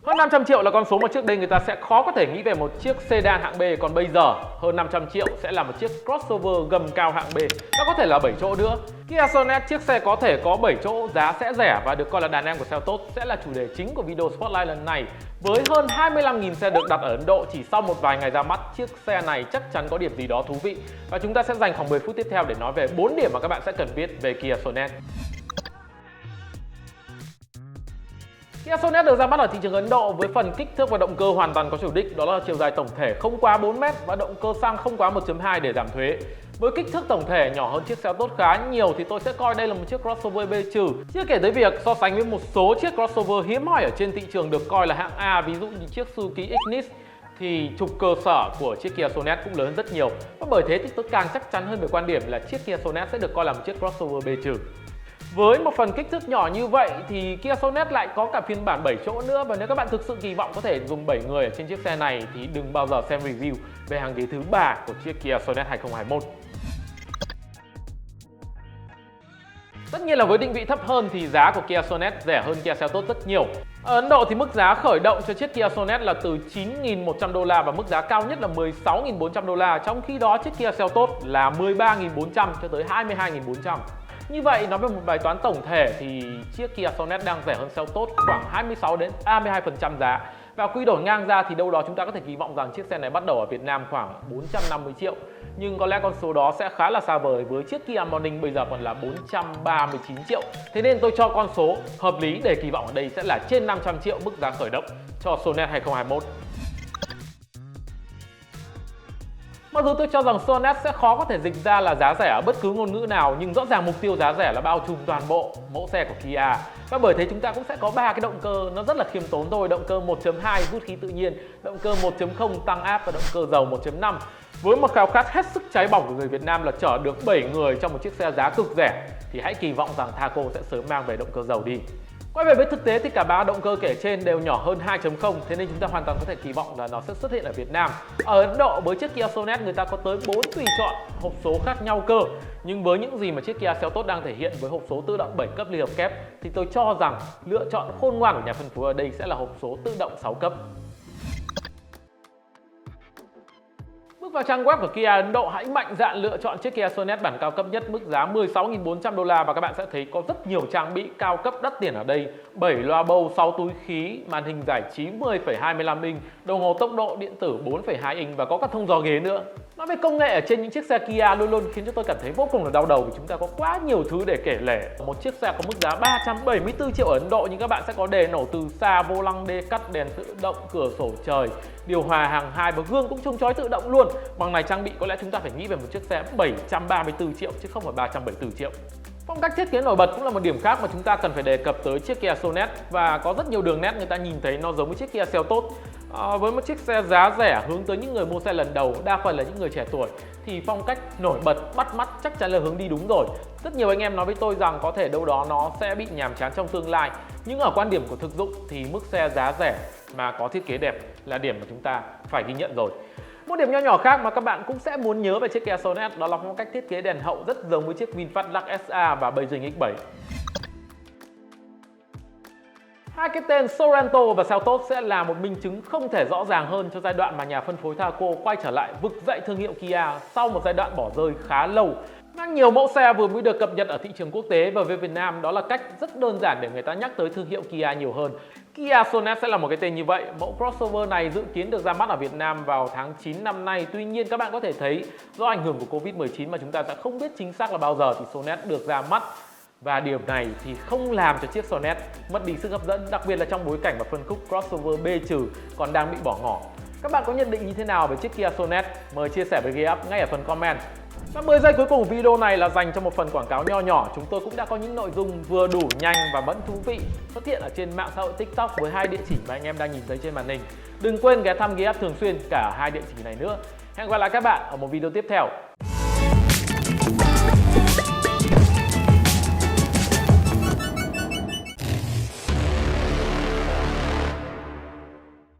Hơn 500 triệu là con số mà trước đây người ta sẽ khó có thể nghĩ về một chiếc sedan hạng B, còn bây giờ hơn 500 triệu sẽ là một chiếc crossover gầm cao hạng B. Nó có thể là 7 chỗ nữa. Kia Sonet, chiếc xe có thể có 7 chỗ, giá sẽ rẻ và được coi là đàn em của Seltos sẽ là chủ đề chính của video Spotlight lần này. Với hơn 25.000 xe được đặt ở Ấn Độ chỉ sau một vài ngày ra mắt, chiếc xe này chắc chắn có điểm gì đó thú vị. Và chúng ta sẽ dành khoảng 10 phút tiếp theo để nói về 4 điểm mà các bạn sẽ cần biết về Kia Sonet. Kia Sonet được ra mắt ở thị trường Ấn Độ với phần kích thước và động cơ hoàn toàn có chủ đích, đó là chiều dài tổng thể không quá 4m và động cơ xăng không quá 1.2 để giảm thuế. Với kích thước tổng thể nhỏ hơn chiếc Seltos khá nhiều thì tôi sẽ coi đây là một chiếc crossover B trừ. Chưa kể tới việc so sánh với một số chiếc crossover hiếm hoi ở trên thị trường được coi là hạng A, ví dụ như chiếc Suzuki Ignis, thì trục cơ sở của chiếc Kia Sonet cũng lớn hơn rất nhiều. Và bởi thế thì tôi càng chắc chắn hơn về quan điểm là chiếc Kia Sonet sẽ được coi là một chiếc crossover B trừ. Với một phần kích thước nhỏ như vậy thì Kia Sonet lại có cả phiên bản 7 chỗ nữa, và nếu các bạn thực sự kỳ vọng có thể dùng 7 người ở trên chiếc xe này thì đừng bao giờ xem review về hàng ghế thứ 3 của chiếc Kia Sonet 2021. Tất nhiên là với định vị thấp hơn thì giá của Kia Sonet rẻ hơn Kia Seltos rất nhiều. Ở Ấn Độ thì mức giá khởi động cho chiếc Kia Sonet là từ 9.100 đô la và mức giá cao nhất là 16.400 đô la, trong khi đó chiếc Kia Seltos là 13.400 cho tới 22.400. Như vậy nói về một bài toán tổng thể thì chiếc Kia Sonet đang rẻ hơn Seltos khoảng 26 đến 32% giá. Và quy đổi ngang ra thì đâu đó chúng ta có thể kỳ vọng rằng chiếc xe này bắt đầu ở Việt Nam khoảng 450 triệu. Nhưng có lẽ con số đó sẽ khá là xa vời với chiếc Kia Morning bây giờ còn là 439 triệu. Thế nên tôi cho con số hợp lý để kỳ vọng ở đây sẽ là trên 500 triệu mức giá khởi động cho Sonet 2021. Mặc dù tôi cho rằng Sonet sẽ khó có thể dịch ra là giá rẻ ở bất cứ ngôn ngữ nào, nhưng rõ ràng mục tiêu giá rẻ là bao trùm toàn bộ mẫu xe của Kia. Và bởi thế chúng ta cũng sẽ có 3 cái động cơ nó rất là khiêm tốn thôi. Động cơ 1.2 hút khí tự nhiên, động cơ 1.0 tăng áp và động cơ dầu 1.5. Với một khao khát hết sức cháy bỏng của người Việt Nam là chở được 7 người trong một chiếc xe giá cực rẻ thì hãy kỳ vọng rằng Thaco sẽ sớm mang về động cơ dầu đi. Quay về với thực tế thì cả ba động cơ kể trên đều nhỏ hơn 2.0, thế nên chúng ta hoàn toàn có thể kỳ vọng là nó sẽ xuất hiện ở Việt Nam. Ở Ấn Độ với chiếc Kia Sonet người ta có tới 4 tùy chọn hộp số khác nhau cơ. Nhưng với những gì mà chiếc Kia Seltos đang thể hiện với hộp số tự động 7 cấp liên hợp kép thì tôi cho rằng lựa chọn khôn ngoan của nhà phân phối ở đây sẽ là hộp số tự động 6 cấp. Bước vào trang web của Kia Ấn Độ, hãy mạnh dạn lựa chọn chiếc Kia Sonet bản cao cấp nhất mức giá 16.400 đô la và các bạn sẽ thấy có rất nhiều trang bị cao cấp đắt tiền ở đây. 7 loa bầu, 6 túi khí, màn hình giải trí 10,25 inch, đồng hồ tốc độ điện tử 4,2 inch và có cả thông gió ghế nữa. Nói về công nghệ ở trên những chiếc xe Kia luôn luôn khiến cho tôi cảm thấy vô cùng là đau đầu vì chúng ta có quá nhiều thứ để kể lể. Một chiếc xe có mức giá 374 triệu ở Ấn Độ nhưng các bạn sẽ có đề nổ từ xa, vô lăng đê cắt, đèn tự động, cửa sổ trời, điều hòa hàng hai và gương cũng chống chói tự động luôn. Bằng này trang bị có lẽ chúng ta phải nghĩ về một chiếc xe 734 triệu chứ không phải 374 triệu. Phong cách thiết kế nổi bật cũng là một điểm khác mà chúng ta cần phải đề cập tới chiếc Kia Sonet, và có rất nhiều đường nét người ta nhìn thấy nó giống với chiếc Kia Seltos. Với một chiếc xe giá rẻ hướng tới những người mua xe lần đầu, đa phần là những người trẻ tuổi, thì phong cách nổi bật bắt mắt chắc chắn là hướng đi đúng rồi. Rất nhiều anh em nói với tôi rằng có thể đâu đó nó sẽ bị nhàm chán trong tương lai, nhưng ở quan điểm của thực dụng thì mức xe giá rẻ mà có thiết kế đẹp là điểm mà chúng ta phải ghi nhận rồi. Một điểm nho nhỏ khác mà các bạn cũng sẽ muốn nhớ về chiếc Kia Sonet đó là phong cách thiết kế đèn hậu rất giống với chiếc VinFast Lux SA và Beijing X7. Hai cái tên Sorento và Seltos sẽ là một minh chứng không thể rõ ràng hơn cho giai đoạn mà nhà phân phối Thaco quay trở lại vực dậy thương hiệu Kia sau một giai đoạn bỏ rơi khá lâu. Mang nhiều mẫu xe vừa mới được cập nhật ở thị trường quốc tế và về Việt Nam, đó là cách rất đơn giản để người ta nhắc tới thương hiệu Kia nhiều hơn. Kia Sonet sẽ là một cái tên như vậy. Mẫu crossover này dự kiến được ra mắt ở Việt Nam vào tháng 9 năm nay. Tuy nhiên các bạn có thể thấy do ảnh hưởng của Covid-19 mà chúng ta sẽ không biết chính xác là bao giờ thì Sonet được ra mắt. Và điều này thì không làm cho chiếc Sonet mất đi sức hấp dẫn, đặc biệt là trong bối cảnh mà phân khúc crossover B trừ còn đang bị bỏ ngỏ. Các bạn có nhận định như thế nào về chiếc Kia Sonet? Mời chia sẻ với GearUp ngay ở phần comment. Và 10 giây cuối cùng của video này là dành cho một phần quảng cáo nho nhỏ. Chúng tôi cũng đã có những nội dung vừa đủ nhanh và vẫn thú vị xuất hiện ở trên mạng xã hội TikTok với hai địa chỉ mà anh em đang nhìn thấy trên màn hình. Đừng quên ghé thăm GearUp thường xuyên cả hai địa chỉ này nữa. Hẹn gặp lại các bạn ở một video tiếp theo.